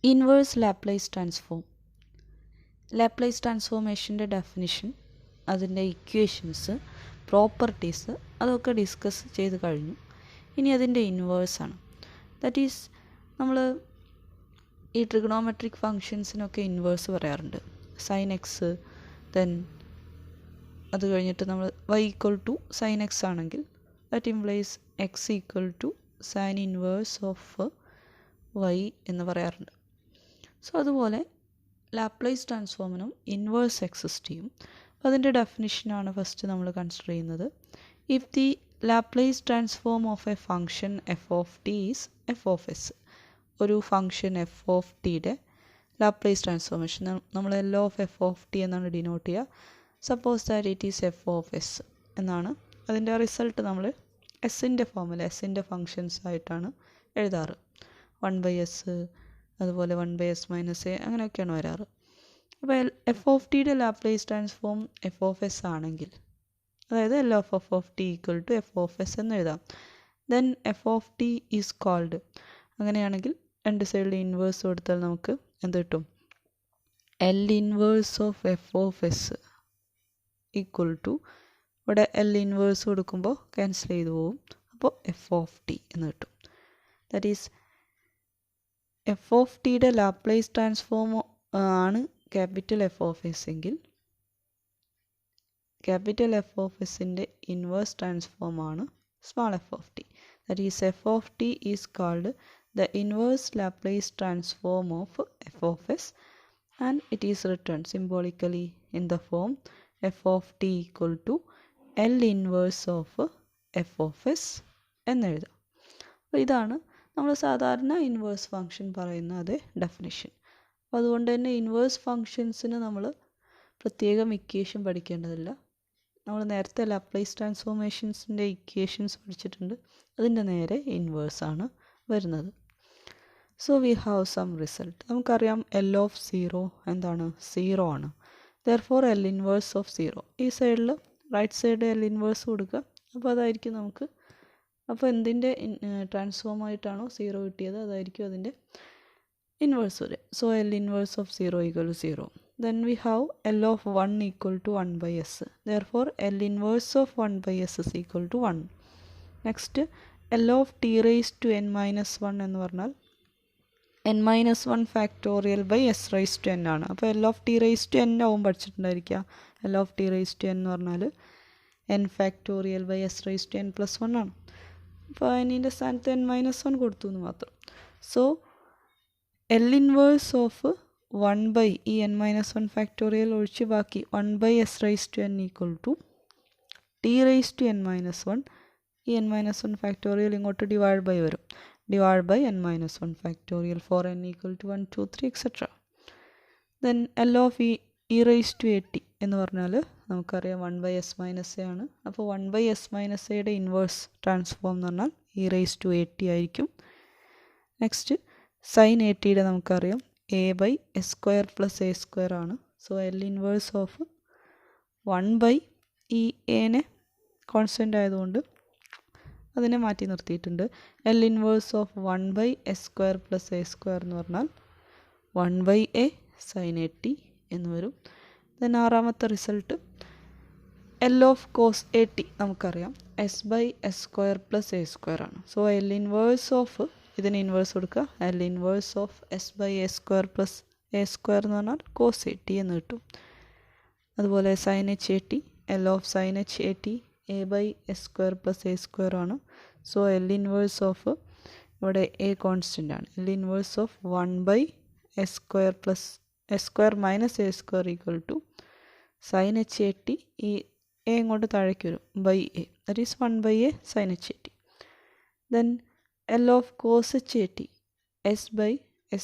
Inverse Laplace transform. Laplace ട്രാൻസ്ഫോർമേഷൻ്റെ definition, അതിൻ്റെ equations, properties അതൊക്കെ ഡിസ്കസ് ചെയ്ത് കഴിഞ്ഞു. ഇനി അതിൻ്റെ ഇൻവേഴ്സാണ്. ദാറ്റ് ഈസ് നമ്മൾ ഈ ട്രിഗണോമെട്രിക് ഫങ്ഷൻസിനൊക്കെ ഇൻവേഴ്സ് പറയാറുണ്ട്. സൈൻ എക്സ്, ദെൻ അത് കഴിഞ്ഞിട്ട് നമ്മൾ y equal to sine x ആണെങ്കിൽ that implies x equal to sine inverse of y എന്ന് പറയാറുണ്ട്. സോ അതുപോലെ ലാപ്ലേസ് ട്രാൻസ്ഫോമിനും ഇൻവേഴ്സ് എക്സിസ്റ്റ് ചെയ്യും. അപ്പോൾ അതിൻ്റെ ഡെഫിനിഷനാണ് ഫസ്റ്റ് നമ്മൾ കൺസിഡർ ചെയ്യുന്നത്. If the Laplace transform of A function F of T is F of S, ഒരു ഫംഗ്ഷൻ എഫ് ഓഫ് ടിയുടെ ലാപ്ലേസ് ട്രാൻസ്ഫോർമേഷൻ നമ്മൾ L of F of T എന്നാണ് ഡിനോട്ട് ചെയ്യുക. Suppose that it is F of S എന്നാണ്. അതിൻ്റെ result നമ്മൾ എസിൻ്റെ ഫോമിൽ എസിൻ്റെ ഫങ്ഷൻസ് ആയിട്ടാണ് എഴുതാറ്. 1/s, അതുപോലെ 1/s-a അങ്ങനെയൊക്കെയാണ് വരാറ്. അപ്പോൾ എഫ് ഓഫ് ടിയുടെ Laplace transform F of S ആണെങ്കിൽ, അതായത് L of F of T equal to F of S എന്ന് എഴുതാം. Then F of T is called, അങ്ങനെയാണെങ്കിൽ രണ്ട് സൈഡിൽ ഇൻവേഴ്സ് കൊടുത്താൽ നമുക്ക് എന്ത് കിട്ടും? L inverse of F of S equal to, ഇവിടെ എൽ ഇൻവേഴ്സ് കൊടുക്കുമ്പോൾ ക്യാൻസൽ ചെയ്തു പോകും, അപ്പോൾ എഫ് ഓഫ് ടി എന്ന് കിട്ടും. ദാറ്റ് ഈസ് എഫ് ഓഫ് ടിയുടെ ലാപ്ലേസ് ട്രാൻസ്ഫോം ആണ് ക്യാപിറ്റൽ എഫ് ഓഫ് എസ് എങ്കിൽ ക്യാപിറ്റൽ എഫ് ഓഫ് എസിൻ്റെ ഇൻവേഴ്സ് ട്രാൻസ്ഫോം ആണ് small F of T. That is F of T is called the inverse Laplace transform of F of S and it is written symbolically in the form F of T equal to L inverse of F of S എന്നെഴുതാം. അപ്പോൾ ഇതാണ് നമ്മൾ സാധാരണ inverse function പറയുന്ന അതേ definition. അപ്പോൾ അതുകൊണ്ട് തന്നെ ഇൻവേഴ്സ് ഫംഗ്ഷൻസിന് നമ്മൾ പ്രത്യേകം ഇക്വേഷൻ പഠിക്കേണ്ടതില്ല. നമ്മൾ നേരത്തെ ലാപ്ലേസ് ട്രാൻസ്ഫോർമേഷൻസിൻ്റെ ഇക്വേഷൻസ് പഠിച്ചിട്ടുണ്ട്, അതിൻ്റെ നേരെ ഇൻവേഴ്സാണ് വരുന്നത്. So we have some result. നമുക്കറിയാം എൽ ഓഫ് 0 എന്താണ്? 0 ആണ്. ദെർഫോർ എൽ ഇൻവേഴ്സ് ഓഫ് 0, ഈ സൈഡിൽ റൈറ്റ് സൈഡ് എൽ ഇൻവേഴ്സ് കൊടുക്കുക. അപ്പോൾ അതായിരിക്കും നമുക്ക്, അപ്പോൾ എന്തിൻ്റെ ട്രാൻസ്ഫോം ആയിട്ടാണോ 0 കിട്ടിയത് അതായിരിക്കും അതിൻ്റെ ഇൻവേഴ്സ് വരെ. So L inverse of 0 equal to 0. Then we have L of 1 equal to 1/s. Therefore, L inverse of 1/s is equal to 1. Next, L of t raised to n minus 1 എന്ന് പറഞ്ഞാൽ n minus 1 factorial by s raised to n ആണ്. അപ്പോൾ L of t raised to n ആവും പഠിച്ചിട്ടുണ്ടായിരിക്കുക. L of t raised to n എന്ന് പറഞ്ഞാൽ n factorial by s raised to n plus 1 ആണ്. അപ്പോൾ അതിൻ്റെ സ്ഥാനത്ത് n minus 1 കൊടുത്തു എന്ന് മാത്രം. സോ L inverse of 1 ഈ n minus 1 ഫാക്ടോറിയൽ ഒഴിച്ച് ബാക്കി 1/s raised to n equal to t raised to n minus 1. ഈ n minus 1 ഫാക്ടോറിയൽ ഇങ്ങോട്ട് ഡിവൈഡ് ബൈ വരും. Divide by n minus 1 factorial for n equal to 1, 2, 3 etc. Then L of e raised to at എന്ന് പറഞ്ഞാൽ നമുക്കറിയാം 1/s-a ആണ്. അപ്പോൾ 1/s-aയുടെ inverse transform എന്ന് പറഞ്ഞാൽ e raised to at ആയിരിക്കും. നെക്സ്റ്റ് സൈൻ at നമുക്കറിയാം a/s² ആണ്. സോ എൽ ഇൻവേഴ്സ് ഓഫ് 1 ഈ എനെ കോൺസ്റ്റൻ്റ് ആയതുകൊണ്ട് അതിനെ മാറ്റി നിർത്തിയിട്ടുണ്ട്. എൽ ഇൻവേഴ്സ് ഓഫ് 1/s² എന്ന് പറഞ്ഞാൽ 1/a sin at എന്ന് വരും. ദെൻ ആറാമത്തെ result L of cos at നമുക്കറിയാം s/s² ആണ്. സോ എൽ ഇൻവേഴ്സ് ഓഫ്, ഇതിന് ഇൻവേഴ്സ് കൊടുക്കുക, L inverse of s/a² + a² എന്ന് പറഞ്ഞാൽ കോസ് at എന്ന് കിട്ടും. അതുപോലെ sine at, L of sine at a/s² + a² ആണ്. സോ എൽ ഇൻവേഴ്സ് ഓഫ്, ഇവിടെ a കോൺസ്റ്റൻ്റ് ആണ്, L inverse of 1/s² + s² - a² equal to sine at, ഈ a ഇങ്ങോട്ട് താഴേക്ക് വരും, by a, that is 1/a sin at. Then L of cos at s/s² -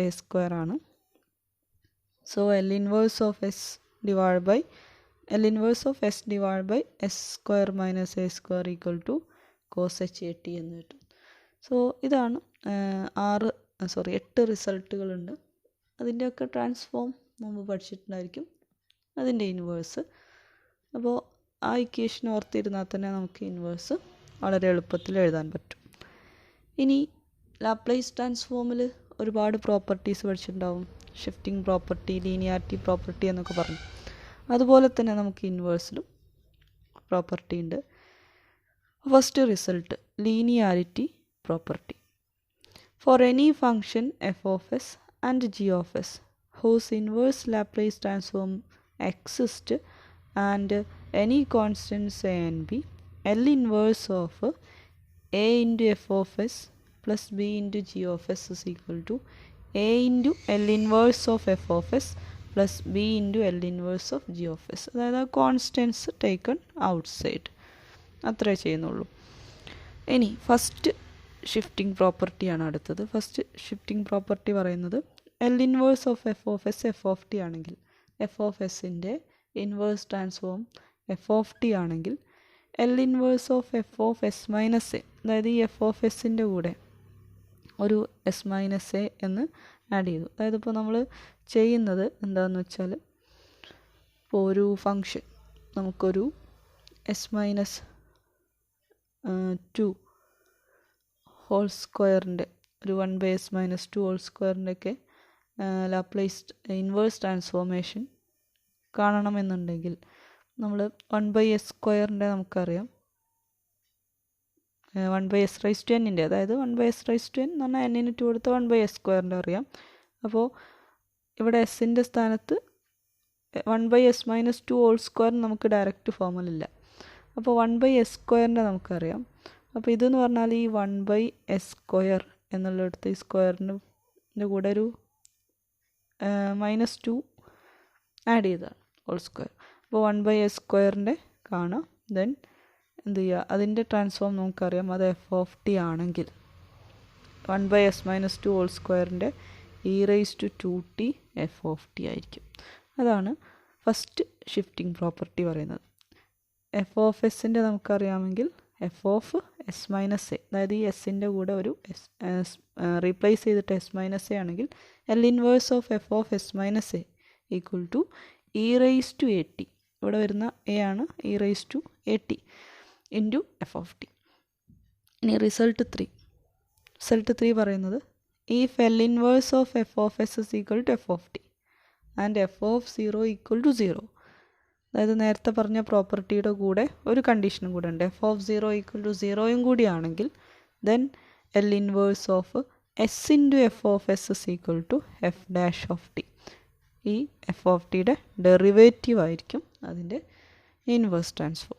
a² ആണ്. So L inverse of s divide by s² - a² equal to cos at എന്ന് കിട്ടും. So ഇതാണ് 8 റിസൾട്ടുകളുണ്ട്. അതിൻ്റെയൊക്കെ transform മുമ്പ് പഠിച്ചിട്ടുണ്ടായിരിക്കും, അതിൻ്റെ ഇൻവേഴ്സ്. അപ്പോൾ ആ ഇക്വേഷൻ ഓർത്തിരുന്നാൽ തന്നെ നമുക്ക് ഇൻവേഴ്സ് വളരെ എളുപ്പത്തിൽ എഴുതാൻ പറ്റും. ഇനി ലാപ്ലേസ് ട്രാൻസ്ഫോമിൽ ഒരുപാട് പ്രോപ്പർട്ടീസ് പഠിച്ചിട്ടുണ്ടാവും. ഷിഫ്റ്റിംഗ് പ്രോപ്പർട്ടി, ലീനിയാരിറ്റി പ്രോപ്പർട്ടി എന്നൊക്കെ പറഞ്ഞു. അതുപോലെ തന്നെ നമുക്ക് ഇൻവേഴ്സിലും പ്രോപ്പർട്ടി ഉണ്ട്. First result linearity property. For any function f of s and g of s whose inverse Laplace transform exists and any constants a and b, L inverse of a into f of s plus b into g of s is equal to a into L inverse of f of s plus b into L inverse of g of s. അതായത് constants taken outside, അത്രേ ചെയ്യുന്നുള്ളൂ. ഇനി first shifting പ്രോപ്പർട്ടിയാണ് അടുത്തത്. First shifting property പറയുന്നത് L inverse of F of s f of t ആണെങ്കിൽ, f of എസിൻ്റെ inverse transform F of t ആണെങ്കിൽ L inverse of F of s minus a, അതായത് ഈ എഫ് ഓഫ് എസിൻ്റെ കൂടെ ഒരു എസ് മൈനസ് എ എന്ന് ആഡ് ചെയ്തു. അതായത് ഇപ്പോൾ നമ്മൾ ചെയ്യുന്നത് എന്താണെന്ന് വെച്ചാൽ, ഇപ്പോൾ ഒരു ഫങ്ഷൻ നമുക്കൊരു എസ് മൈനസ് 2 ഹോൾ സ്ക്വയറിൻ്റെ ഒരു 1/s-2 ഹോൾ സ്ക്വയറിൻ്റെ ഒക്കെ ലാപ്ലേസ് ഇൻവേഴ്സ് ട്രാൻസ്ഫോർമേഷൻ കാണണമെന്നുണ്ടെങ്കിൽ നമ്മൾ 1/s² നമുക്കറിയാം, 1/s⁻n അതായത് 1/s⁻n എന്ന് പറഞ്ഞാൽ n-ന് 2 കൊടുത്ത 1/s² അറിയാം. അപ്പോൾ ഇവിടെ എസിൻ്റെ സ്ഥാനത്ത് 1/s-2 ഹോൾ സ്ക്വയർ നമുക്ക് ഡയറക്റ്റ് ഫോമിലില്ല. അപ്പോൾ 1/s² നമുക്കറിയാം. അപ്പോൾ ഇതെന്ന് പറഞ്ഞാൽ ഈ 1/s² എന്നുള്ളിടത്ത് ഈ സ്ക്വയറിൻ്റെ കൂടെ ഒരു -2 ആഡ് ചെയ്തതാണ് ഹോൾ സ്ക്വയർ. അപ്പോൾ 1/s² കാണാം. ദെൻ എന്ത് ചെയ്യുക, അതിൻ്റെ ട്രാൻസ്ഫോം നമുക്കറിയാം, അത് എഫ് ഓഫ് ടി ആണെങ്കിൽ 1/s-2 ഹോൾ സ്ക്വയറിൻ്റെ e⁻²t എഫ് ഓഫ് ടി ആയിരിക്കും. അതാണ് ഫസ്റ്റ് ഷിഫ്റ്റിംഗ് പ്രോപ്പർട്ടി പറയുന്നത്. എഫ് ഓഫ് എസിൻ്റെ നമുക്കറിയാമെങ്കിൽ f of s minus a, അതായത് ഈ എസിൻ്റെ കൂടെ ഒരു റീപ്ലേസ് ചെയ്തിട്ട് എസ് മൈനസ് എ ആണെങ്കിൽ L inverse of F of s minus a equal to e⁻at, ഇവിടെ വരുന്ന എ ആണ് e⁻at into F of t. ഇനി റിസൾട്ട് 3 പറയുന്നത് if L inverse of f of s is equal to f of t and f of 0 equal to 0, അതായത് നേരത്തെ പറഞ്ഞ പ്രോപ്പർട്ടിയുടെ കൂടെ ഒരു കണ്ടീഷനും കൂടെ ഉണ്ട്, എഫ് ഓഫ് 0 ഈക്വൽ ടു 0യും കൂടിയാണെങ്കിൽ then L inverse of s into F of S is equal to f dash of t. ഈ എഫ് ഓഫ് ടിയുടെ ഡെറിവേറ്റീവ് ആയിരിക്കും അതിൻ്റെ inverse transform.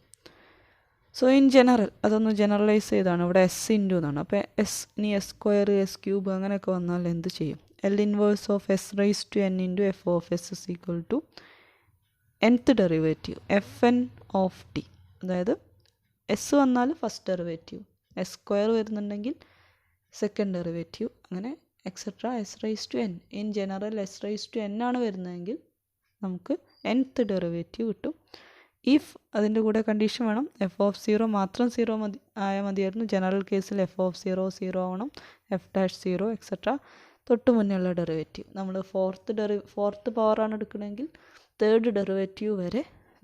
So in general അതൊന്ന് ജനറലൈസ് ചെയ്താണ്, ഇവിടെ എസ് ഇൻറ്റു എന്നാണ്. അപ്പോൾ ഇനി s² s³ അങ്ങനെയൊക്കെ വന്നാൽ എന്ത് ചെയ്യും? L inverse of s⁻n into F of S is equal to nth derivative F N of T, അതായത് എസ് വന്നാൽ ഫസ്റ്റ് ഡെറിവേറ്റീവ്, s² വരുന്നുണ്ടെങ്കിൽ സെക്കൻഡ് ഡെറിവേറ്റീവ്, അങ്ങനെ etcetera s⁻n. In general s⁻n ആണ് വരുന്നതെങ്കിൽ നമുക്ക് nth ഡെറിവേറ്റീവ് കിട്ടും. ഇഫ് അതിൻ്റെ കൂടെ കണ്ടീഷൻ വേണം, എഫ് ഓഫ് 0 മാത്രം 0 ആയാൽ മതിയായിരുന്നു. ജനറൽ കേസിൽ എഫ് ഓഫ് 0 ആവണം, എഫ് ഡാഷ് 0 എക്സെട്ര തൊട്ട് മുന്നേയുള്ള ഡെറിവേറ്റീവ്. നമ്മൾ ഫോർത്ത് പവറാണ് എടുക്കണമെങ്കിൽ തേർഡ് ഡെറിവേറ്റീവ് വരെ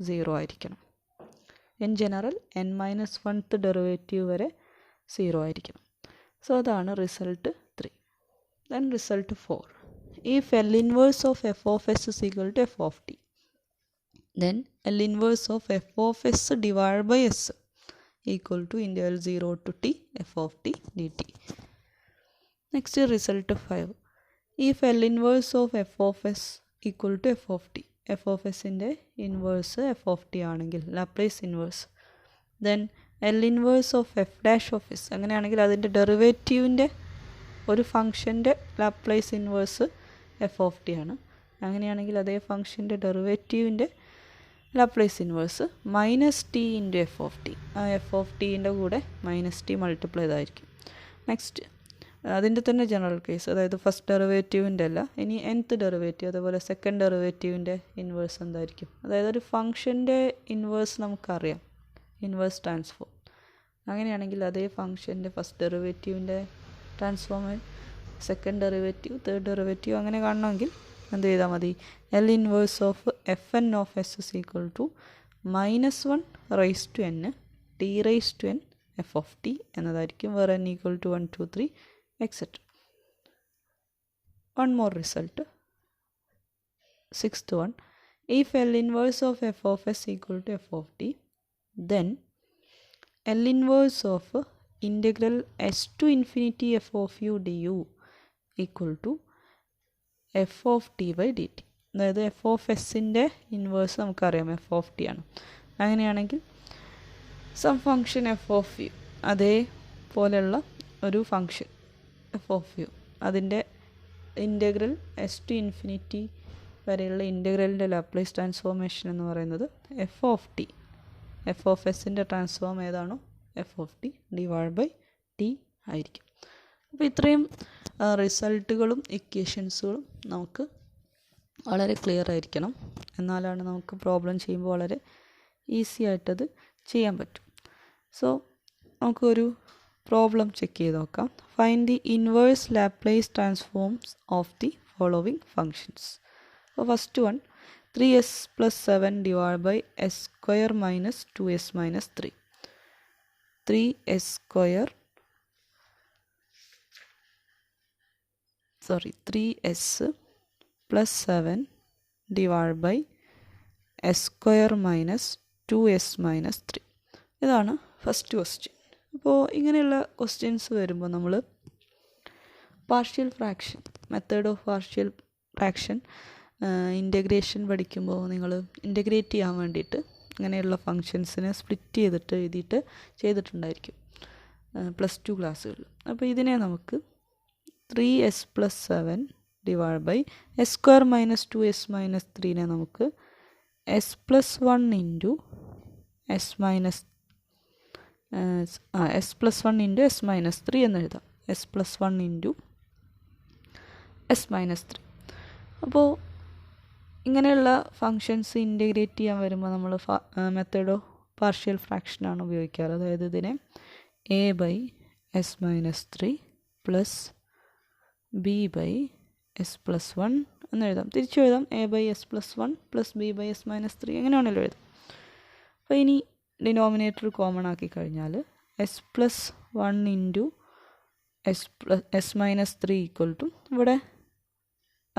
0 ആയിരിക്കണം. ഇൻ ജനറൽ n-1th ഡെറിവേറ്റീവ് വരെ 0 ആയിരിക്കണം. സോ അതാണ് result 3. Then result 4, if L inverse of F of S is equal to F of T, then L inverse of f of s divided by s equal to interval 0 to t f of t dt. Next result 5, if L inverse of f of s equal to f of t, f of s ൻ്റെ inverse f of t ആണെങ്കിൽ Laplace inverse, then L inverse of f dash of s, അങ്ങനെയാണെങ്കിൽ അതിൻ്റെ ഡെറിവേറ്റീവിൻ്റെ ഒരു ഫംഗ്ഷൻ്റെ Laplace inverse f of t ആണ്. അങ്ങനെയാണെങ്കിൽ അതേ ഫംഗ്ഷൻ്റെ ഡെറിവേറ്റീവിൻ്റെ Laplace inverse -t into F of t, ആ എഫ് ഓഫ് ടീൻ്റെ കൂടെ -t മൾട്ടിപ്ലൈ ചെയ്തായിരിക്കും. നെക്സ്റ്റ് അതിൻ്റെ തന്നെ ജനറൽ കേസ്, അതായത് ഫസ്റ്റ് ഡെറിവേറ്റീവിൻ്റെ അല്ല, ഇനി nth ഡെറിവേറ്റീവ്, അതേപോലെ സെക്കൻഡ് ഡെറിവേറ്റീവിൻ്റെ ഇൻവേഴ്സ് എന്തായിരിക്കും? അതായത് ഒരു ഫംഗ്ഷൻ്റെ ഇൻവേഴ്സ് നമുക്കറിയാം, ഇൻവേഴ്സ് ട്രാൻസ്ഫോം. അങ്ങനെയാണെങ്കിൽ അതേ ഫംഗ്ഷൻ്റെ ഫസ്റ്റ് ഡെറിവേറ്റീവിൻ്റെ transform, second derivative, third derivative അങ്ങനെ കാണണമെങ്കിൽ എന്ത് ചെയ്താൽ മതി? L inverse of f N of S is equal to -1/n t/n f of t എന്നതായിരിക്കും, വേറെ n equal to 1 2 3 etcetera. one more result. Sixth one, if L inverse of f of s equal to f of t, then L inverse of integral s to infinity f of u du equal to f of t by dt. അതായത് F of എസിൻ്റെ inverse നമുക്കറിയാം F of T ആണ്. അങ്ങനെയാണെങ്കിൽ some function F of U, അതേപോലെയുള്ള ഒരു function F of U, അതിൻ്റെ integral S to infinity വരെയുള്ള ഇൻ്റഗ്രലിൻ്റെ ലാപ്ലേസ് ട്രാൻസ്ഫോർമേഷൻ എന്ന് പറയുന്നത് F of T, F of എസിൻ്റെ ട്രാൻസ്ഫോം ഏതാണോ F of T divide by T ആയിരിക്കും. അപ്പോൾ ഇത്രയും റിസൾട്ടുകളും ഇക്വേഷൻസുകളും നമുക്ക് വളരെ ക്ലിയർ ആയിരിക്കണം. എന്നാലാണ് നമുക്ക് പ്രോബ്ലം ചെയ്യുമ്പോൾ വളരെ ഈസി ആയിട്ടത് ചെയ്യാൻ പറ്റും. സോ നമുക്കൊരു പ്രോബ്ലം ചെക്ക് ചെയ്ത് നോക്കാം. Find the inverse Laplace transforms of the following functions. അപ്പോൾ first one 3s plus 7 divided by s square minus 2s minus 3. 3s square, 3s plus 7 divided by s square minus 2s minus 3. ഇതാണ് first question. അപ്പോൾ ഇങ്ങനെയുള്ള questions വരുമ്പോൾ നമ്മൾ partial fraction, method of partial fraction integration പഠിക്കുമ്പോൾ നിങ്ങൾ integrate ചെയ്യാൻ വേണ്ടിയിട്ട് ഇങ്ങനെയുള്ള ഫങ്ഷൻസിനെ സ്പ്ലിറ്റ് ചെയ്തിട്ട് എഴുതിയിട്ട് ചെയ്തിട്ടുണ്ടായിരിക്കും +2 ക്ലാസ്സുകളിൽ. അപ്പോൾ ഇതിനെ നമുക്ക് 3s plus 7 divided by s square minus 2s minus 3നെ നമുക്ക് s plus 1 into s minus s plus 1 into s minus 3 എന്ന് എഴുതാം. s plus 1 into s minus 3. അപ്പോൾ ഇങ്ങനെയുള്ള ഫങ്ഷൻസ് ഇൻ്റഗ്രേറ്റ് ചെയ്യാൻ വരുമ്പോൾ നമ്മൾ മെത്തേഡ് ഓഫ് പാർഷ്യൽ ഫ്രാക്ഷനാണ് ഉപയോഗിക്കാറ്. അതായത് ഇതിനെ a by s minus 3 plus b by s plus 1 എന്ന് എഴുതാം. തിരിച്ചു എഴുതാം, a by s plus 1 plus b by s minus 3 എങ്ങനെയാണല്ലോ എഴുതാം. അപ്പോൾ ഇനി ഡിനോമിനേറ്റർ കോമൺ ആക്കി കഴിഞ്ഞാൽ s plus 1 into s minus 3 equal to, ഇവിടെ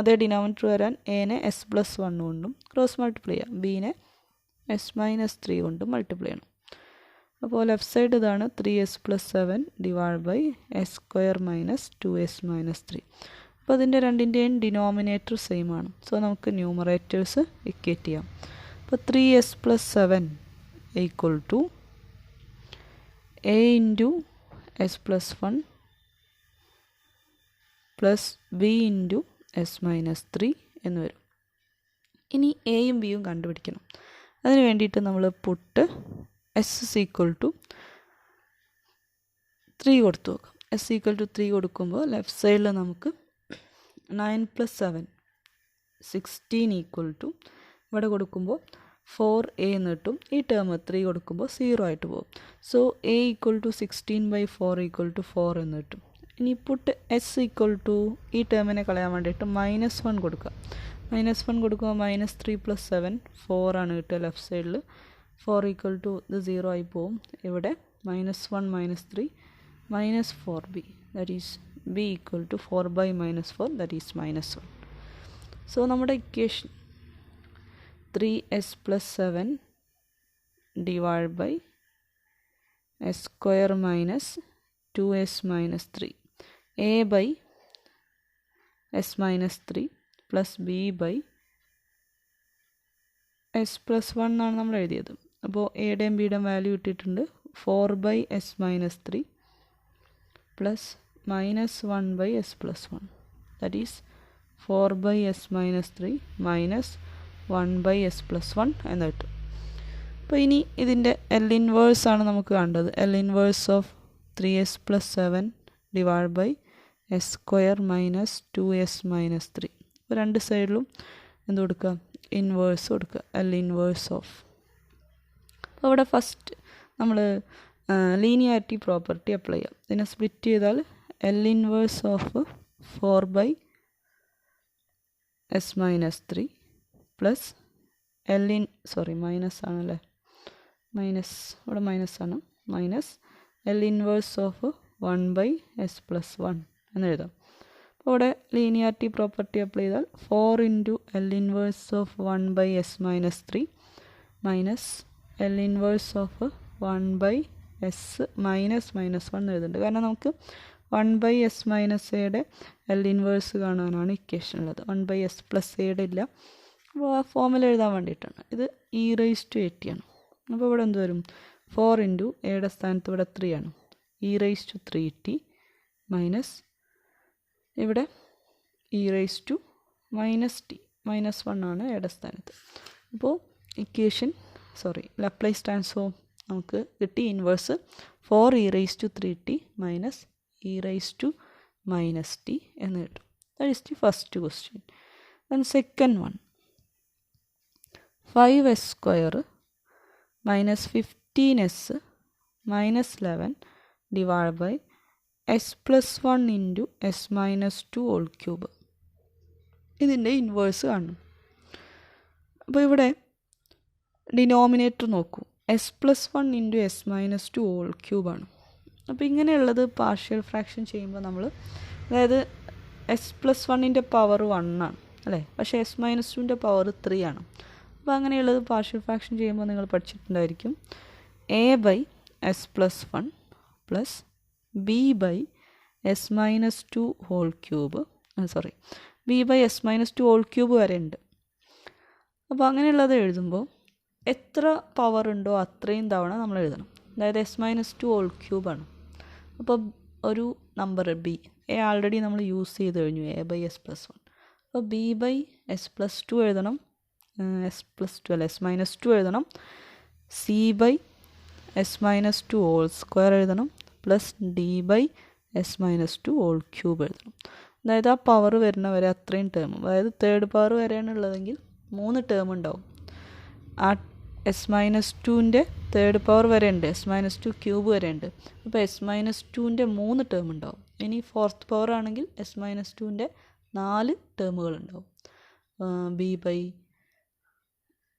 അതേ ഡിനോമിനേറ്റർ വരാൻ എനെ എസ് പ്ലസ് 1 കൊണ്ടും ക്രോസ് മൾട്ടിപ്ലൈ ചെയ്യാം, ബീനെ എസ് മൈനസ് 3 കൊണ്ടും മൾട്ടിപ്ലൈ ചെയ്യണം. അപ്പോൾ ലെഫ്റ്റ് സൈഡ് ഇതാണ് 3s plus 7 divided by s square minus 2s minus 3. അപ്പോൾ അതിൻ്റെ രണ്ടിൻ്റെയും ഡിനോമിനേറ്റർ സെയിം ആണ്. സോ നമുക്ക് ന്യൂമറേറ്റേഴ്സ് ഇക്വേറ്റ് ചെയ്യാം. അപ്പോൾ 3s plus 7 equal to a into s plus 1 plus b into s minus 3 എന്ന് വരും. ഇനി എയും ബിയും കണ്ടുപിടിക്കണം. അതിന് വേണ്ടിയിട്ട് നമ്മൾ puttu s is equal to 3 കൊടുത്തു നോക്കാം. s equal to 3 കൊടുക്കുമ്പോൾ ലെഫ്റ്റ് സൈഡിൽ നമുക്ക് 9 plus 7 16 ഈക്വൽ ടു, ഇവിടെ കൊടുക്കുമ്പോൾ 4a എന്ന് കിട്ടും. ഈ ടേം 3 കൊടുക്കുമ്പോൾ 0 ആയിട്ട് പോകും. So a equal to 16/4 equal to 4 എന്ന് കിട്ടും. ഇനി പുട്ട് s ഈക്വൽ ടു ഈ ടേമിനെ കളയാൻ വേണ്ടിയിട്ട് -1 കൊടുക്കുക. -1 കൊടുക്കുമ്പോൾ -3 plus 7 4 ആണ് കിട്ടുക. ലെഫ്റ്റ് സൈഡിൽ 4 ഈക്വൽ ടു ഇത് 0 ആയി പോവും. ഇവിടെ -1 -3 -4b, that is b equal to 4/-4, that is -1. So നമ്മുടെ equation 3s plus 7 divided by s square minus 2s minus 3, a by s minus 3 plus b by s plus 1 ആണ് നമ്മൾ എഴുതിയത്. അപ്പോൾ എയുടെയും ബിയുടെയും വാല്യൂ ഇട്ടിട്ടുണ്ട്. 4/s minus 3 plus -1/s plus 1, that is 4/s minus 3 minus 1/s plus 1 എന്ന് കിട്ടും. അപ്പോൾ ഇനി ഇതിൻ്റെ L ഇൻവേഴ്സ് ആണ് നമുക്ക് കണ്ടത്. L inverse of 3s plus 7 divided by s square minus 2s minus 3. അപ്പോൾ രണ്ട് സൈഡിലും എന്ത് കൊടുക്കുക, ഇൻവേഴ്സ് കൊടുക്കുക, L ഇൻവേഴ്സ് ഓഫ്. അപ്പോൾ ഇവിടെ ഫസ്റ്റ് നമ്മൾ ലീനിയാരിറ്റി പ്രോപ്പർട്ടി അപ്ലൈ ചെയ്യാം. ഇതിനെ സ്പ്ലിറ്റ് ചെയ്താൽ L inverse of 4/s minus 3 plus minus ആണല്ലേ, ഇവിടെ മൈനസ് ആണ്, minus L inverse of 1/s plus 1 എന്ന് എഴുതാം. ഇവിടെ ലീനിയാരിറ്റി പ്രോപ്പർട്ടി അപ്ലൈ ചെയ്താൽ 4 into L inverse of 1 by S minus 3 minus L inverse of 1 by S minus minus 1 എഴുതുന്നുണ്ട്. കാരണം നമുക്ക് 1 ബൈ എസ് മൈനസ് എയുടെ എൽ ഇൻവേഴ്സ് കാണാനാണ് ഇക്വേഷൻ ഉള്ളത്. 1 ബൈ എസ് പ്ലസ് എയുടെ ഇല്ല. അപ്പോൾ ആ ഫോമിൽ എഴുതാൻ വേണ്ടിയിട്ടാണ്. ഇത് ഇ റൈസ് ടു 80 ആണ്. അപ്പോൾ ഇവിടെ എന്ത് വരും? 4 ഇൻറ്റു എയുടെ സ്ഥാനത്ത് ഇവിടെ 3 ആണ്. E raise to 3t minus ഇവിടെ e raise to minus t minus 1 ആണ് എയുടെ സ്ഥാനത്ത്. അപ്പോൾ ഇക്വേഷൻ ലാപ്ലേസ് ട്രാൻസ്ഫോം നമുക്ക് കിട്ടി. Inverse 4 e raise to 3t minus e raise to minus t എന്ന് കിട്ടും. That is the first question. Then second one, 5s square minus 15s minus 11 divide by s plus 1 into S minus 2 whole cube. ഇതിൻ്റെ inverse കാണണം. അപ്പോൾ ഇവിടെ denominator നോക്കൂ. S plus 1 into S minus 2 whole ക്യൂബാണ്. അപ്പോൾ ഇങ്ങനെയുള്ളത് പാർഷ്യൽ ഫ്രാക്ഷൻ ചെയ്യുമ്പോൾ നമ്മൾ, അതായത് എസ് പ്ലസ് 1ൻ്റെ പവർ 1 ആണ് അല്ലേ, പക്ഷേ എസ് മൈനസ് 2ൻ്റെ പവർ 3 ആണ്. അപ്പോൾ അങ്ങനെയുള്ളത് പാർഷ്യൽ ഫ്രാക്ഷൻ ചെയ്യുമ്പോൾ നിങ്ങൾ പഠിച്ചിട്ടുണ്ടായിരിക്കും. A by s plus 1 plus b by S minus 2 whole cube, b by S minus 2 whole cube വരെ ഉണ്ട്. അപ്പോൾ അങ്ങനെയുള്ളത് എഴുതുമ്പോൾ എത്ര പവർ ഉണ്ടോ അത്രയും തവണ നമ്മൾ എഴുതണം. അതായത് എസ് മൈനസ് 2 ഹോൾ ക്യൂബാണ്. അപ്പോൾ ഒരു നമ്പർ ബി, എ ആൾറെഡി നമ്മൾ യൂസ് ചെയ്ത് കഴിഞ്ഞു, എ ബൈ എസ് പ്ലസ് 1. അപ്പോൾ ബി ബൈ എസ് പ്ലസ് 2 എഴുതണം, എസ് മൈനസ് 2 എഴുതണം. C by S minus 2 whole square എഴുതണം, plus d by S minus 2 whole cube എഴുതണം. അതായത് ആ പവർ വരുന്ന വരെ അത്രയും ടേം, അതായത് തേർഡ് പവർ വരെയാണ് ഉള്ളതെങ്കിൽ 3 ടേം ഉണ്ടാവും. ആ എസ് മൈനസ് 2ൻ്റെ തേർഡ് പവർ വരെ ഉണ്ട്, എസ് മൈനസ് 2 ക്യൂബ് വരെ ഉണ്ട്. അപ്പോൾ എസ് മൈനസ് 2ൻ്റെ 3 ടേം ഉണ്ടാവും. ഇനി ഫോർത്ത് പവർ ആണെങ്കിൽ എസ് മൈനസ് 2ൻ്റെ 4 ടേമുകൾ ഉണ്ടാവും. ബി ബൈ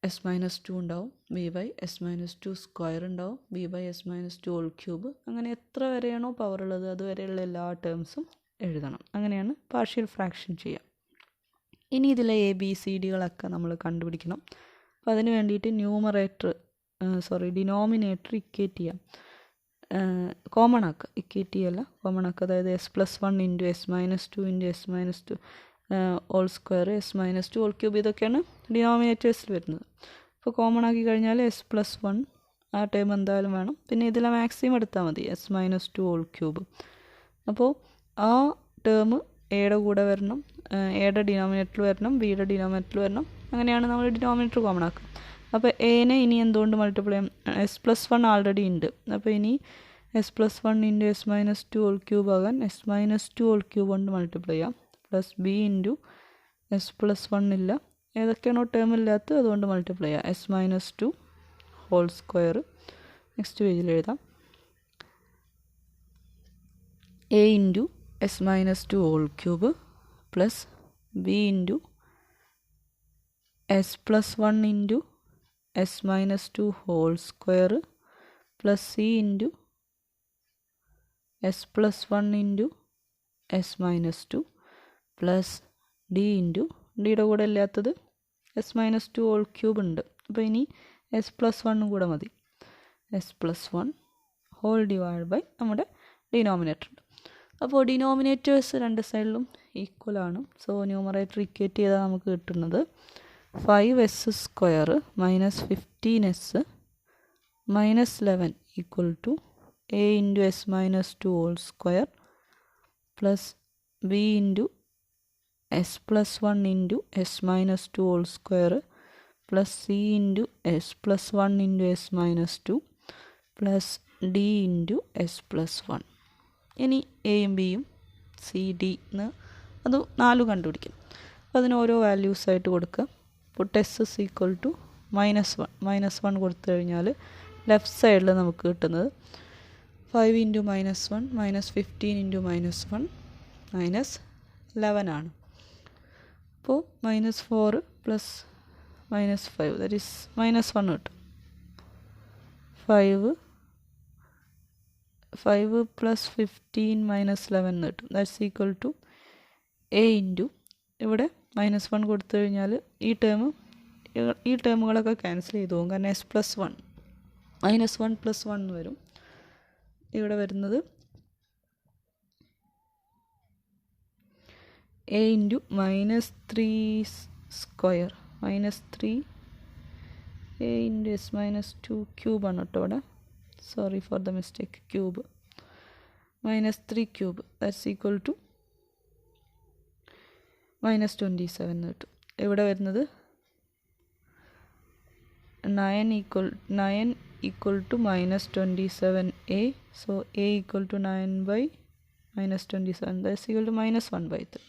എസ് മൈനസ് 2 ഉണ്ടാവും, b by S minus 2 square ഉണ്ടാവും, b by S minus 2 whole cube. അങ്ങനെ എത്ര വരെയാണോ പവർ ഉള്ളത് അതുവരെയുള്ള എല്ലാ ടേംസും എഴുതണം. അങ്ങനെയാണ് പാർഷ്യൽ ഫ്രാക്ഷൻ ചെയ്യുക. ഇനി ഇതിലെ എ ബി സി ഡികളൊക്കെ നമ്മൾ കണ്ടുപിടിക്കണം. അപ്പോൾ അതിന് വേണ്ടിയിട്ട് ഡിനോമിനേറ്റർ ഇക്വേറ്റ് ചെയ്യാം, കോമൺ ആക്കുക. ഇക്വേറ്റ് ചെയ്യല്ല, കോമൺ ആക്കുക. അതായത് S plus 1 into S minus 2 into S minus 2 whole square, S minus 2 whole cube, ഇതൊക്കെയാണ് ഡിനോമിനേറ്റേഴ്സിൽ വരുന്നത്. അപ്പോൾ കോമൺ ആക്കി കഴിഞ്ഞാൽ എസ് പ്ലസ് 1 ആ ടേം എന്തായാലും വേണം. പിന്നെ ഇതിലെ മാക്സിമം എടുത്താൽ മതി, എസ് മൈനസ് 2 ഹോൾ ക്യൂബ്. അപ്പോൾ ആ ടേം എയുടെ കൂടെ വരണം, എയുടെ ഡിനോമിനേറ്ററിൽ വരണം, ബിയുടെ ഡിനോമിനേറ്ററിൽ വരണം. അങ്ങനെയാണ് നമ്മൾ ഡിനോമിനേറ്റർ കോമൺ ആക്കുക. അപ്പോൾ എനെ ഇനി എന്തുകൊണ്ട് മൾട്ടിപ്ലൈ ചെയ്യാം? എസ് പ്ലസ് 1 ആൾറെഡി ഉണ്ട്. അപ്പോൾ ഇനി S plus 1 into S minus 2 whole cube ആകാൻ എസ് മൈനസ് 2 ഹോൾ ക്യൂബ് കൊണ്ട് മൾട്ടിപ്ലൈ ചെയ്യാം. Plus B into S plus 1 ഇല്ല, ഏതൊക്കെയാണോ ടേം ഇല്ലാത്തത് അതുകൊണ്ട് മൾട്ടിപ്ലൈ ചെയ്യാം. S minus 2 whole square next പേജിൽ എഴുതാം. A into S minus 2 whole cube plus B into S plus 1 into S minus 2 whole square plus C into S plus 1 into S minus 2 plus D into ഡിയുടെ കൂടെ ഇല്ലാത്തത് S minus 2 whole cube ഉണ്ട്. അപ്പോൾ ഇനി S plus 1 കൂടെ മതി. S plus 1 whole divide by നമ്മുടെ denominator ഉണ്ട്. അപ്പോൾ ഡിനോമിനേറ്റേഴ്സ് രണ്ട് സൈഡിലും ഈക്വൽ ആണ്. സോ ന്യൂമറേറ്റർ ഇക്വേറ്റ് ചെയ്താൽ നമുക്ക് കിട്ടുന്നത് 5s square minus 15s minus 11 equal to A into S minus 2 whole square plus B into S plus 1 into S minus 2 whole square plus C into S plus 1 into S minus 2 plus D into S plus 1. ഇനി എയും ബിയും C D എന്ന് അത് 4 കണ്ടുപിടിക്കും. അപ്പോൾ അതിന് ഓരോ വാല്യൂസായിട്ട് കൊടുക്കുക. Put S is equal to -1 കൊടുത്തു കഴിഞ്ഞാൽ ലെഫ്റ്റ് സൈഡിൽ നമുക്ക് കിട്ടുന്നത് 5 ഇൻറ്റു -1 മൈനസ് 15 ഇൻറ്റു -1 മൈനസ് 11 ആണ്. അപ്പോൾ -4 പ്ലസ് -5 ദാറ്റ് ഈസ് -1 കിട്ടും. 5 പ്ലസ് 15 മൈനസ് 11 കിട്ടും. That's equal to A into ഇവിടെ -1 കൊടുത്തു കഴിഞ്ഞാൽ ഈ ടേമുകളൊക്കെ ക്യാൻസൽ ചെയ്തു പോകും. കാരണം s+1 -1 + 1 വരും. ഇവിടെ വരുന്നത് a into -3 square -3 a into s-2 ക്യൂബാണ് കേട്ടോ ഇവിടെ. Sorry for the mistake. Cube -3 cube that's equal to -27 കിട്ടും. ഇവിടെ വരുന്നത് 9 equal to -27a. So a equal to 9/-27 that's equal to -1/3.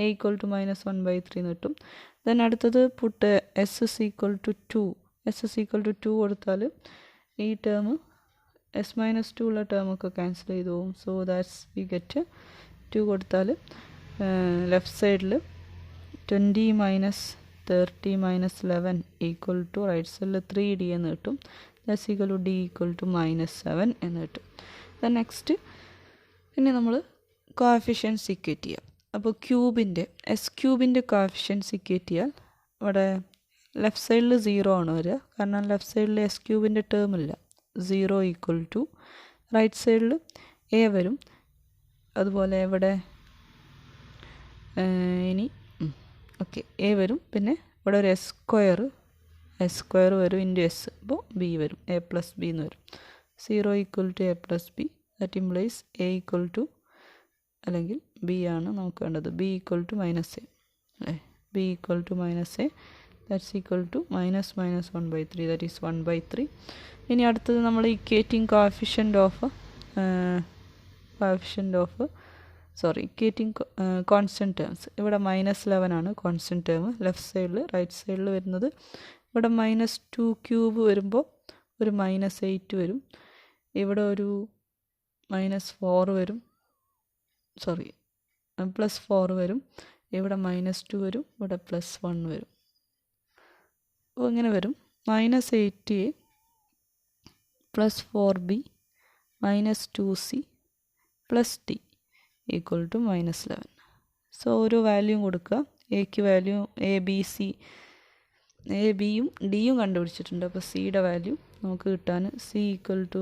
a equal to -1/3 എന്ന് കിട്ടും. then അടുത്തത് puttu s is equal to 2. s is equal to 2 കൊടുത്താൽ ഈ term s-2 ഉള്ള ടേമൊക്കെ cancel ചെയ്തു പോകും. സോ ദാറ്റ്സ് വി ഗെറ്റ് 2 കൊടുത്താൽ ലെഫ്റ്റ് സൈഡിൽ 20 - 30 - 11 equal to റൈറ്റ് സൈഡിൽ 3d എന്ന് കിട്ടും. That's equal to d equal to -7 എന്ന് കിട്ടും. ദെൻ നെക്സ്റ്റ് പിന്നെ നമ്മൾ കോഎഫിഷ്യൻസ് ഇക്വേറ്റ് ചെയ്യാം. അപ്പോൾ ക്യൂബിൻ്റെ കോഎഫിഷ്യൻസ് ഇക്വേറ്റ് ചെയ്യാൻ ഇവിടെ ലെഫ്റ്റ് സൈഡിൽ 0 ആണ് വരിക. കാരണം ലെഫ്റ്റ് സൈഡിൽ s³ ടേം ഇല്ല. 0 ഈക്വൽ ടു റൈറ്റ് സൈഡിൽ a വരും. അതുപോലെ ഇവിടെ ഇനി ഓക്കെ a വരും. പിന്നെ ഇവിടെ ഒരു s² വരും ഇൻറ്റു s. അപ്പോൾ b വരും. a + b എന്ന് വരും. 0 equal to a + b that implies a equal to അല്ലെങ്കിൽ b ആണ് നമുക്ക് വേണ്ടത്. b ഈക്വൽ ടു -a അല്ലേ. b equal to -a that's equal to -1/3 that is 1/3. ഇനി അടുത്തത് നമ്മൾ equating coefficient of equating constant terms. ഇവിടെ -11 ആണ് കോൺസ്റ്റൻറ്റ് ടേം ലെഫ്റ്റ് സൈഡിൽ. റൈറ്റ് സൈഡിൽ വരുന്നത് ഇവിടെ -2 ക്യൂബ് വരുമ്പോൾ ഒരു -8 വരും. ഇവിടെ ഒരു -4 വരും. +4 വരും. ഇവിടെ -2 വരും. ഇവിടെ +1 വരും. അപ്പോൾ ഇങ്ങനെ വരും. -8a +4b -2c +d equal to -11. So ഓരോ വാല്യൂം കൊടുക്കുക. എക്ക് വാല്യൂ എ ബിയും ഡിയും കണ്ടുപിടിച്ചിട്ടുണ്ട്. അപ്പോൾ സിയുടെ വാല്യൂ നമുക്ക് കിട്ടാൻ c ഈക്വൽ ടു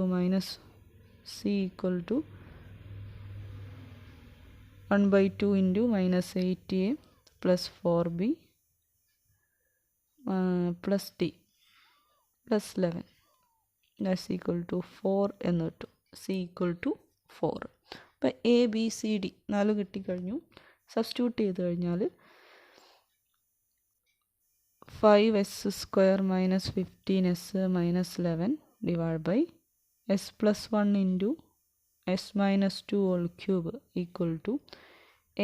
1/2 ഇൻറ്റു -8a +4b +d +11 that's equal to 4 എന്ന് കിട്ടും. c equal to 4. അപ്പോൾ എ ബി സി ഡി 4 കിട്ടിക്കഴിഞ്ഞു. സബ്സ്റ്റിറ്റ്യൂട്ട് ചെയ്ത് കഴിഞ്ഞാൽ 5s² - 15s - 11 divide by s+1 into s-2 whole cube equal to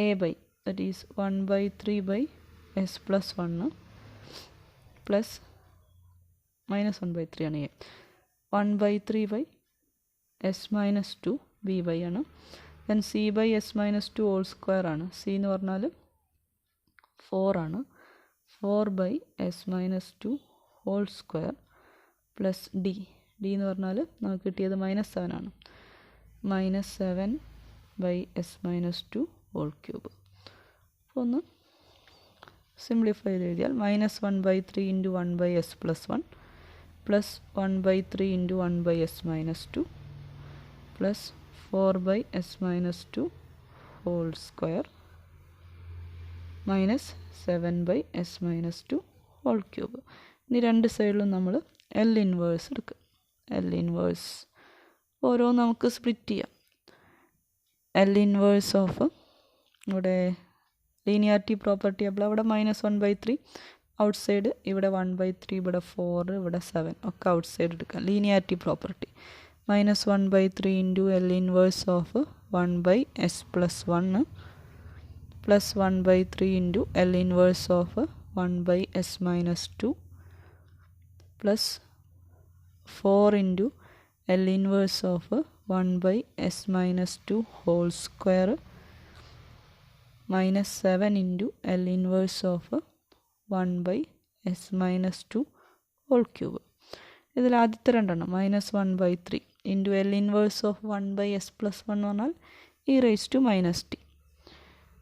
a by that is 1/3/s+1 plus -1/3 ആണ് a 1/3/s-2 b by ആണ്. Then c by s-2 whole square ആണ്. c എന്ന് പറഞ്ഞാൽ 4 ആണ്. 4/s-2 whole square plus d എന്ന് പറഞ്ഞാൽ നമുക്ക് കിട്ടിയത് -7 ആണ്. -7/s-2 whole cube. അപ്പോൾ ഒന്ന് സിംപ്ലിഫൈ ചെയ്ത് എഴുതിയാൽ -1/3 into 1/s+1 plus 1/3 into 1/s-2 plus 4/s-2 whole square -7/s-2 whole cube. ഇനി രണ്ട് സൈഡിലും നമ്മൾ L ഇൻവേഴ്സ് എടുക്കുക. L ഇൻവേഴ്സ് ഓരോ നമുക്ക് സ്പ്ലിറ്റ് ചെയ്യാം. L ഇൻവേഴ്സ് ഓഫ് ഇവിടെ ലീനിയാരിറ്റി പ്രോപ്പർട്ടി അപ്പോൾ അവിടെ -1/3 ഔട്ട് സൈഡ്, ഇവിടെ 1/3, ഇവിടെ 4, ഇവിടെ 7 ഒക്കെ ഔട്ട് സൈഡ് എടുക്കാം. Linearity property -1/3 into L inverse of 1/s+1 plus 1/3 into L inverse of 1/s-2 plus 4 into L inverse of 1/s-2 whole square -7 into L inverse of 1/s-2 whole cube. ഇതിൽ ആദ്യത്തെ രണ്ടെണ്ണം -1/3 into L inverse of 1/s+1 എന്ന് പറഞ്ഞാൽ e⁻t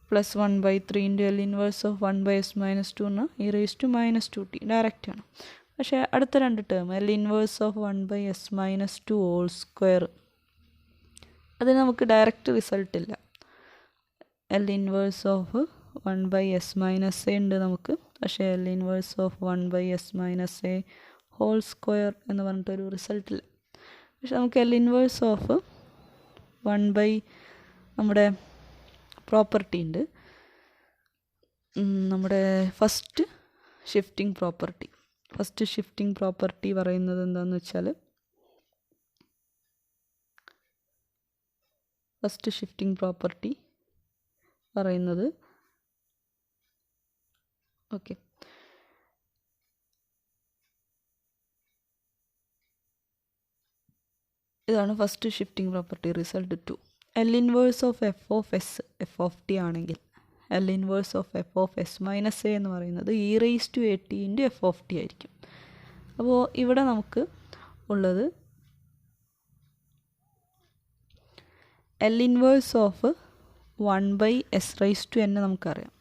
plus 1/3 into L inverse of 1/s minus 2 എന്ന് e raise to minus 2t ഡയറക്റ്റാണ്. പക്ഷേ അടുത്ത രണ്ട് term L inverse of 1/s minus 2 whole square അതിന് നമുക്ക് ഡയറക്റ്റ് റിസൾട്ട് ഇല്ല. L inverse of 1/s minus A ഉണ്ട് നമുക്ക്, പക്ഷേ L inverse of 1/s minus A whole square എന്ന് പറഞ്ഞിട്ടൊരു റിസൾട്ടില്ല. പക്ഷെ നമുക്ക് എൽ ഇൻവേഴ്സ് ഓഫ് 1/ നമ്മുടെ പ്രോപ്പർട്ടി ഉണ്ട്, നമ്മുടെ ഫസ്റ്റ് ഷിഫ്റ്റിംഗ് പ്രോപ്പർട്ടി പറയുന്നത് എന്താണെന്ന് വെച്ചാൽ ഓക്കെ ഇതാണ് first shifting property. Result 2 L inverse of F of s f of t ആണെങ്കിൽ L inverse of F of s minus a എന്ന് പറയുന്നത് e raise to A t into F of t ആയിരിക്കും. അപ്പോൾ ഇവിടെ നമുക്ക് ഉള്ളത് L inverse of 1/s raise to n നമുക്കറിയാം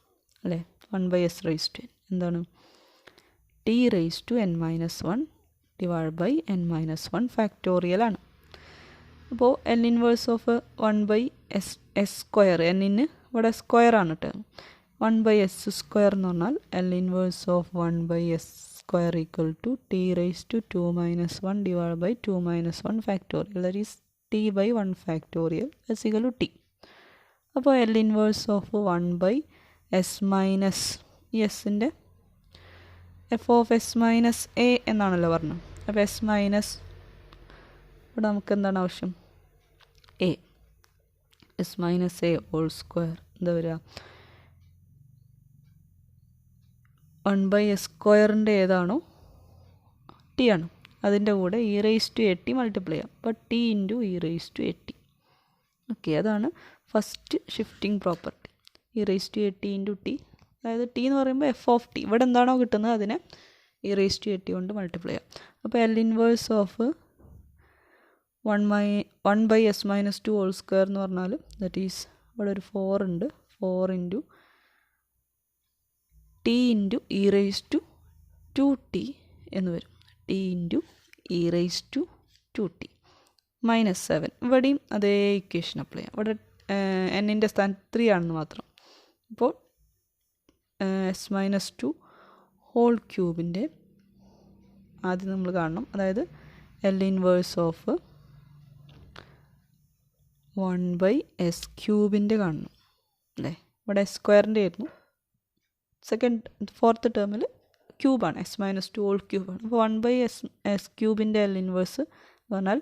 അല്ലേ. 1/s റേസ് ടു എൻ എന്താണ്? T raise to n minus 1 divide by n minus 1 factorial ആണ്. അപ്പോൾ L inverse of 1/s square എന്നിന് ഇവിടെ സ്ക്വയർ ആണ് ടേം. 1/s സ്ക്വയർ എന്ന് പറഞ്ഞാൽ L inverse of 1/s square equal to t raise to 2 minus 1 divide by 2 minus 1 factorial that is t by 1 factorial is equal to t. അപ്പോൾ L inverse of 1/s minus എസിൻ്റെ f of s minus a എന്നാണല്ലോ പറഞ്ഞത്. അപ്പോൾ s minus ഇവിടെ നമുക്ക് എന്താണ് ആവശ്യം? A. S minus A whole square എന്താ വരിക? 1/s സ്ക്വയറിൻ്റെ ഏതാണോ ടി ആണ്, അതിൻ്റെ കൂടെ e raise to A t multiply ചെയ്യാം. അപ്പോൾ t into e raise to A t. Okay, അതാണ് first shifting property. e raise to A t into t, അതായത് ടി എന്ന് പറയുമ്പോൾ എഫ് ഓഫ് ടി, ഇവിടെ എന്താണോ കിട്ടുന്നത് അതിനെ e raise to A T കൊണ്ട് മൾട്ടിപ്ലൈ ചെയ്യാം. അപ്പോൾ L inverse of 1/s minus 2 whole square എന്ന് പറഞ്ഞാൽ ദറ്റ് ഈസ് ഇവിടെ ഒരു 4 ഉണ്ട്, 4 into T into e raise to 2t എന്ന് വരും. T into e raise to 2t minus 7. ഇവിടെയും അതേ ഇക്വേഷൻ അപ്ലൈ ചെയ്യാം. ഇവിടെ എന്നിൻ്റെ സ്ഥാനത്ത് 3 ആണെന്ന് മാത്രം. അപ്പോൾ s മൈനസ് 2 ഹോൾ ക്യൂബിൻ്റെ ആദ്യം നമ്മൾ കാണണം, അതായത് എൽ ഇൻവേഴ്സ് ഓഫ് 1/s ക്യൂബിൻ്റെ കാണണം അല്ലേ. ഇവിടെ സ്ക്വയറിൻ്റെ ആയിരുന്നു, ഫോർത്ത് ടേമിൽ ക്യൂബാണ്, എസ് മൈനസ് 2 ഹോൾ ക്യൂബാണ്. അപ്പോൾ 1/s ക്യൂബിൻ്റെ എൽ ഇൻവേഴ്സ് പറഞ്ഞാൽ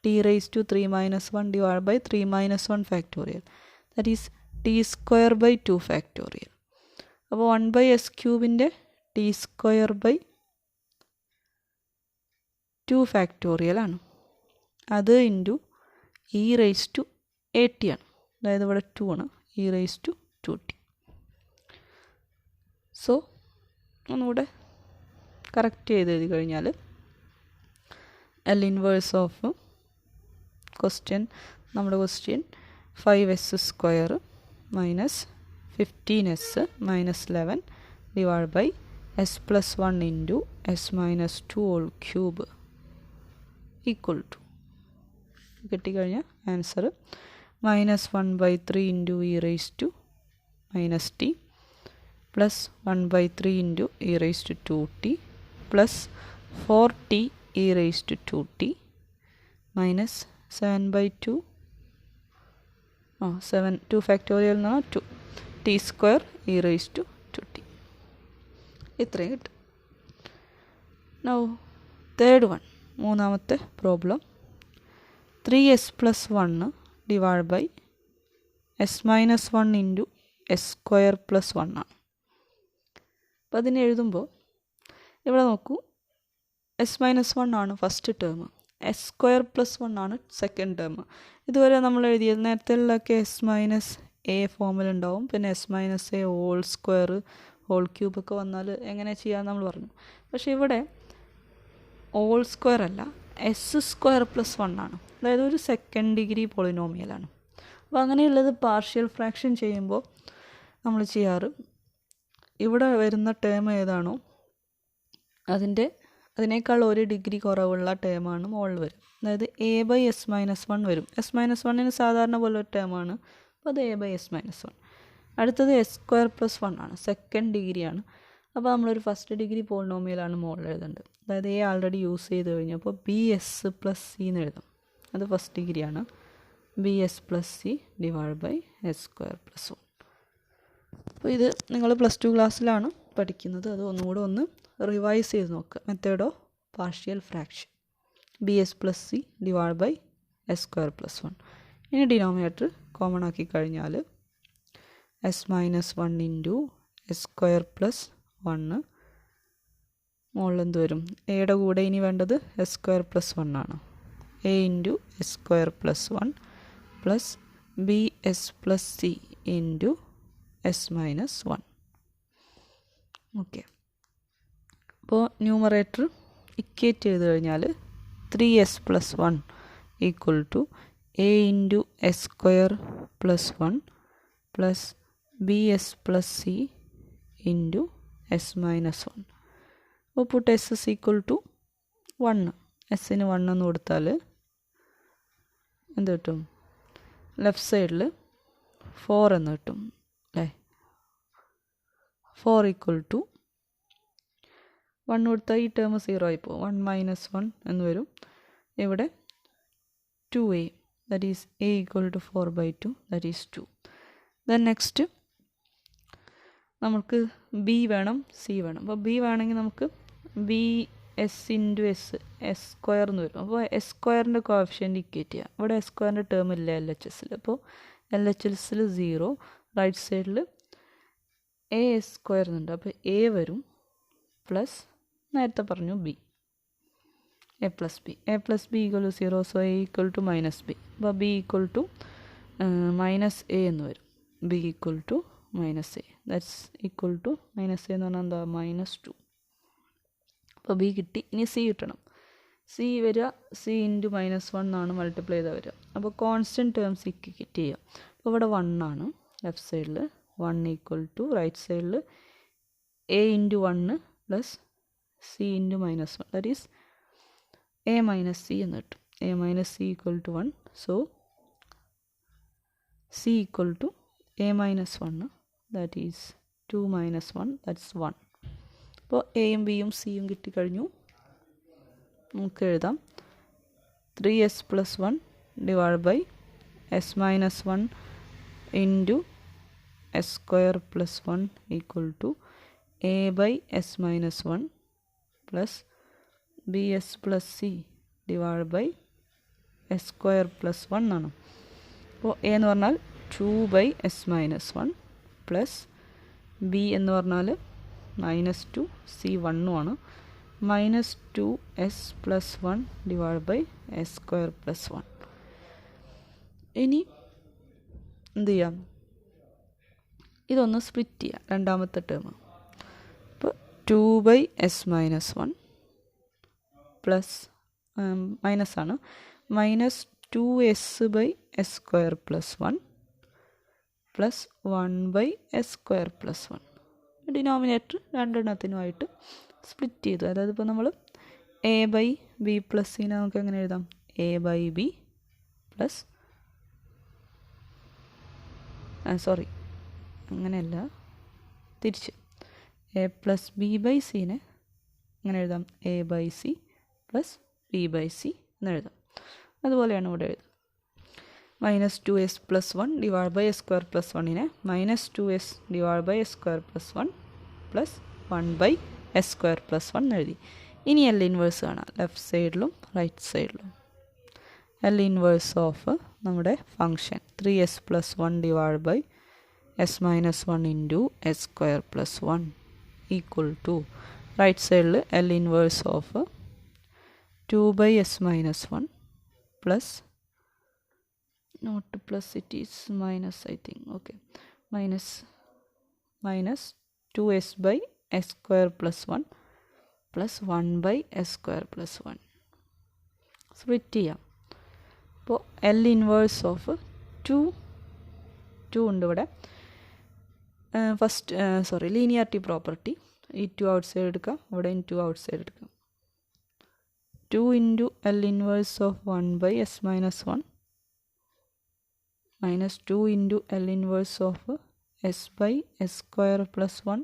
t raise to 3 minus 1 divide by 3 minus 1 factorial that is t square by 2 factorial. അപ്പോൾ 1/s ക്യൂബിൻ്റെ ടി സ്ക്വയർ ബൈ 2 ഫാക്ടോറിയൽ ആണ്. അത് into e raise to A t ആണ്, അതായത് ഇവിടെ 2 ആണ്, e raise to 2t. So ഒന്നുകൂടെ കറക്റ്റ് ചെയ്ത് എഴുതി കഴിഞ്ഞാൽ എൽ ഇൻവേഴ്സ് ഓഫ് നമ്മുടെ question 5s square minus 15s minus 11 divide by s plus 1 into S minus 2 whole cube equal to കിട്ടിക്കഴിഞ്ഞാൽ answer minus 1/3 into e raise to minus t plus 1/3 into e raise to 2t plus 4t e raise to 2t minus 7/2 2 factorial എന്ന് പറഞ്ഞാൽ 2 t square e raise to 2t. ഇത്രയും കിട്ടും. Now third one, മൂന്നാമത്തെ problem 3s plus 1 divide by S minus 1 into S square plus 1 ആണ്. അപ്പോൾ അതിനെ എഴുതുമ്പോൾ ഇവിടെ നോക്കൂ, എസ് മൈനസ് 1 ആണ് first term, s square plus 1 ആണ് സെക്കൻഡ് ടേം. ഇതുവരെ നമ്മൾ എഴുതിയത് നേരത്തെയുള്ളതൊക്കെ എസ് മൈനസ് എ ഫോമിലുണ്ടാവും, പിന്നെ s minus A whole square whole ക്യൂബൊക്കെ വന്നാൽ എങ്ങനെ ചെയ്യാമെന്ന് നമ്മൾ പറഞ്ഞു. പക്ഷേ ഇവിടെ ഹോൾ സ്ക്വയർ അല്ല, എസ് സ്ക്വയർ പ്ലസ് 1 ആണ്, അതായത് ഒരു സെക്കൻഡ് ഡിഗ്രി പോളിനോമിയലാണ്. അപ്പോൾ അങ്ങനെയുള്ളത് പാർഷ്യൽ ഫ്രാക്ഷൻ ചെയ്യുമ്പോൾ നമ്മൾ ചെയ്യാറ് ഇവിടെ വരുന്ന ടേം ഏതാണോ അതിനേക്കാൾ 1 ഡിഗ്രി കുറവുള്ള ടേമാണ് മുകളിൽ വരും. അതായത് a/s-1 വരും. s-1 സാധാരണ പോലെ ഒരു ടേമാണ്. അപ്പോൾ അത് a/s-1. അടുത്തത് s² + 1 ആണ്, സെക്കൻഡ് ഡിഗ്രിയാണ്. അപ്പോൾ നമ്മളൊരു ഫസ്റ്റ് ഡിഗ്രി പോളിനോമിയലാണ് മുകളിൽ എഴുതേണ്ടത്. അതായത് a ആൾറെഡി യൂസ് ചെയ്ത് കഴിഞ്ഞപ്പോൾ bs + c എന്ന് എഴുതാം. അത് ഫസ്റ്റ് ഡിഗ്രിയാണ്. bs + c / s² + 1. അപ്പോൾ ഇത് നിങ്ങൾ +2 ക്ലാസ്സിലാണ് പഠിക്കുന്നത്. അത് ഒന്നുകൂടെ ഒന്ന് റിവൈസ് ചെയ്ത് നോക്കുക. Method of partial fraction bs + c / s² + 1. ഇനി ഡിനോമിനേറ്റർ കോമൺ ആക്കി കഴിഞ്ഞാൽ s-1 × s² + 1 മുകളിൽ എന്ത് വരും? എയുടെ കൂടെ ഇനി വേണ്ടത് s² + 1 ആണ്. a × s² + 1 + bs + c × s-1. Okay. അപ്പോൾ ന്യൂമറേറ്റർ ഇക്വേറ്റ് ചെയ്ത് കഴിഞ്ഞാൽ 3s + 1 = a × s² + 1 + bs + c × s-1. അപ്പോൾ പുട്ട് s = 1. എസ്സിന് 1 എന്ന് കൊടുത്താൽ എന്ത് കിട്ടും? ലെഫ്റ്റ് സൈഡിൽ 4 എന്ന് കിട്ടും അല്ലേ? 4 = 1 കൊടുത്താൽ ഈ ടേം 0 ആയി പോകും. 1 - 1 എന്ന് വരും. ഇവിടെ 2a, that is a = 4/2, that is 2. then next നമുക്ക് b വേണം, c വേണം. അപ്പോൾ b വേണമെങ്കിൽ നമുക്ക് bs × s² എന്ന് വരും. അപ്പോൾ s² കോഎഫിഷ്യൻ്റ് ഇക്വേറ്റ് ചെയ്യാം. ഇവിടെ s² ടേം ഇല്ല LHS-ൽ. അപ്പോൾ LHS-ൽ 0, റൈറ്റ് സൈഡിൽ as² എന്നുണ്ട്. അപ്പോൾ a വരും പ്ലസ് നേരത്തെ പറഞ്ഞു b, a + b. a + b = 0, so a = -b. അപ്പോൾ b = -a എന്ന് വരും. b = -a, that's equal to -a എന്ന് പറഞ്ഞാൽ എന്താ? -2. അപ്പോൾ b കിട്ടി. ഇനി c കിട്ടണം. c വരിക c × -1 എന്നാണ് മൾട്ടിപ്ലൈ ചെയ്താൽ വരിക. അപ്പോൾ കോൺസ്റ്റൻറ്റ് ടേംസ് ഇക്വേറ്റ് ചെയ്യുക. അപ്പോൾ ഇവിടെ 1 ആണ് ലെഫ്റ്റ് സൈഡിൽ, 1 = റൈറ്റ് സൈഡിൽ a × 1 + c × -1, that is a - c എന്ന് കിട്ടും. a - c = 1, so c = a - 1, that is 2 - 1, that's 1. അപ്പോൾ എയും ബിയും സിയും കിട്ടിക്കഴിഞ്ഞു. നമുക്ക് എഴുതാം 3s + 1 / s-1 × s² + 1 = a/s-1 + bs + c / s² + 1 ആണ്. അപ്പോൾ a എന്ന് പറഞ്ഞാൽ 2/s-1 + b എന്ന് പറഞ്ഞാൽ -2, c 1 ആണ്, -2s + 1 / s² + 1. ഇനി എന്ത് ചെയ്യാം? ഇതൊന്ന് സ്പ്ലിറ്റ് ചെയ്യാം. രണ്ടാമത്തെ ടേം അപ്പോൾ 2/s-1 പ്ലസ് മൈനസാണ് -2s/s² + 1 + 1/s² + 1. ഡിനോമിനേറ്റർ രണ്ടെണ്ണത്തിനുമായിട്ട് സ്പ്ലിറ്റ് ചെയ്തു. അതായത് ഇപ്പോൾ നമ്മൾ a/b + c നമുക്ക് എങ്ങനെ എഴുതാം? a/b പ്ലസ് അങ്ങനെയല്ല, തിരിച്ച് a + b/c എങ്ങനെ എഴുതാം? a/c + b/c എന്ന് എഴുതാം. അതുപോലെയാണ് ഇവിടെ എഴുതുന്നത്. -2s + 1 / s² + 1 -2s / s² + 1 + 1/s² + 1 എഴുതി. ഇനി L ഇൻവേഴ്സ് കാണാം, ലെഫ്റ്റ് സൈഡിലും റൈറ്റ് സൈഡിലും. L ഇൻവേഴ്സ് ഓഫ് നമ്മുടെ function 3s + 1 / s-1 × s² + 1 = right സൈഡിൽ L inverse of 2/s-1 plus not plus, it is minus, I think. Okay, minus 2s/s² + 1 plus 1/s² + 1. Split ചെയ്യാം. അപ്പോൾ L inverse of 2 ഉണ്ട് ഇവിടെ. linearity property. ഈ 2 outside എടുക്കാം, ഇവിടെ 2 outside എടുക്കാം. 2 into L inverse of 1 by s minus 1 minus 2 into L inverse of s by s square plus 1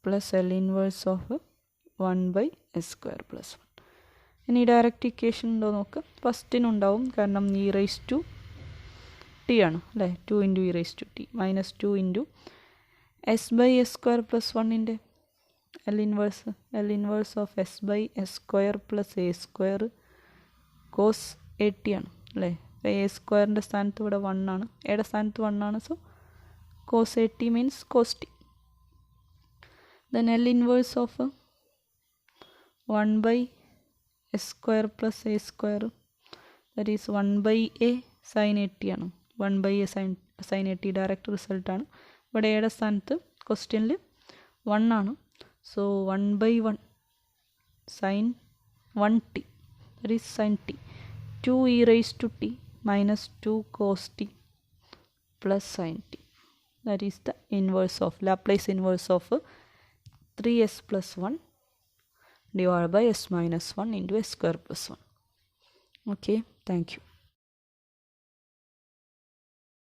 plus L inverse of 1 by s square plus 1. ഇനി direct equation ഉണ്ടോ നോക്ക്. ഫസ്റ്റിനുണ്ടാവും, കാരണം E raise to T ആണ് അല്ലേ. 2 into e raise to t minus 2 into s by s square plus 1ൻ്റെ L inverse of s by s square plus a square cos 80 ആണ് അല്ലേ. അപ്പോൾ എ സ്ക്വയറിൻ്റെ സ്ഥാനത്ത് ഇവിടെ 1 ആണ്, എയുടെ സ്ഥാനത്ത് 1 ആണ്. So cos 80 means cos t. then L inverse of 1 by s square plus a square, that is 1 by a sin 80 ആണ്. 1 by a sin 80 ഡയറക്റ്റ് റിസൾട്ടാണ്. ഇവിടെ എയുടെ സ്ഥാനത്ത് ക്വസ്റ്റ്യനിൽ 1 ആണ്. So 1 by 1 sin 1t, that is sin t. 2 e raised to t minus 2 cos t plus sin t. That is the inverse of Laplace inverse of 3s plus 1 divided by s minus 1 into s square plus 1. Okay, thank you.